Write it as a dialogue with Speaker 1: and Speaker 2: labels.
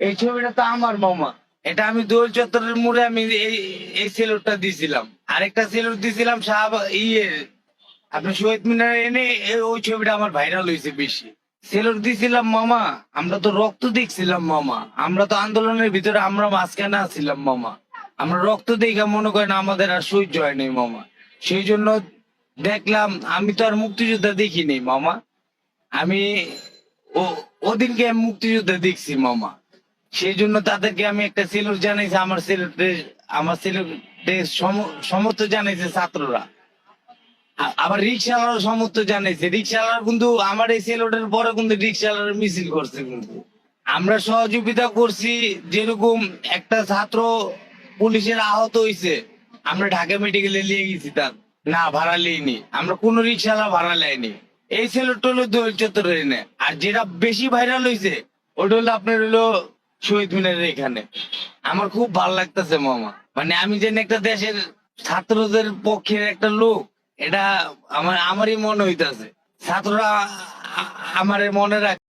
Speaker 1: এই ছবিটা তো আমার মামা। এটা আমি দোল চত্বরের মোড়ে আমি এই এই সেলুটটা দিছিলাম। আরেকটা সেলুট দিছিলাম ইয়ে আপনি শহীদ মিনার এনে ওই ছবিটা আমার ভাইরাল হয়েছে বেশি। সেলুট দিছিলাম মামা। আমরা তো রক্ত দেখছিলাম মামা। আমরা তো আন্দোলনের ভিতরে আমরা মাঝখানে আছিলাম মামা। আমরা রক্ত দেখে মনে করেন আমাদের আর সহ্য হয় নাই মামা। সেই জন্য দেখলাম। আমি তো আর মুক্তিযোদ্ধা দেখিনি মামা। আমি ও ওদিনকে আমি মুক্তিযুদ্ধ দেখছি মামা। সেই জন্য তাদেরকে আমি একটা সেলুট জানাইছি। আমার সেলুটের সমর্থন জানাইছে ছাত্ররা। আবার রিক্সাওয়ালার সমর্থন জানাইছে। রিক্সাওয়ালা কিন্তু আমার এই সেলুটের পরে কিন্তু রিক্সাওয়ালার মিছিল করছে কিন্তু। আমরা সহযোগিতা করছি। যেরকম একটা ছাত্র পুলিশের আহত হয়েছে, আমরা ঢাকা মেডিকেলে নিয়ে গেছি। তার না ভাড়া লিইনি, আমরা কোন রিক্সাওয়ালা ভাড়া লাইনি। এই সেলুটটা হলো দোল চত্বরের এনে। আর যেটা বেশি ভাইরাল হয়েছে ওটা হলো আপনার হলো শহীদ মিনারের এখানে। আমার খুব ভালো লাগতেছে মামা। মানে আমি যেন একটা দেশের ছাত্রদের পক্ষের একটা লোক, এটা আমারই মনে হইতাছে। ছাত্ররা আমারে মনে রাখ।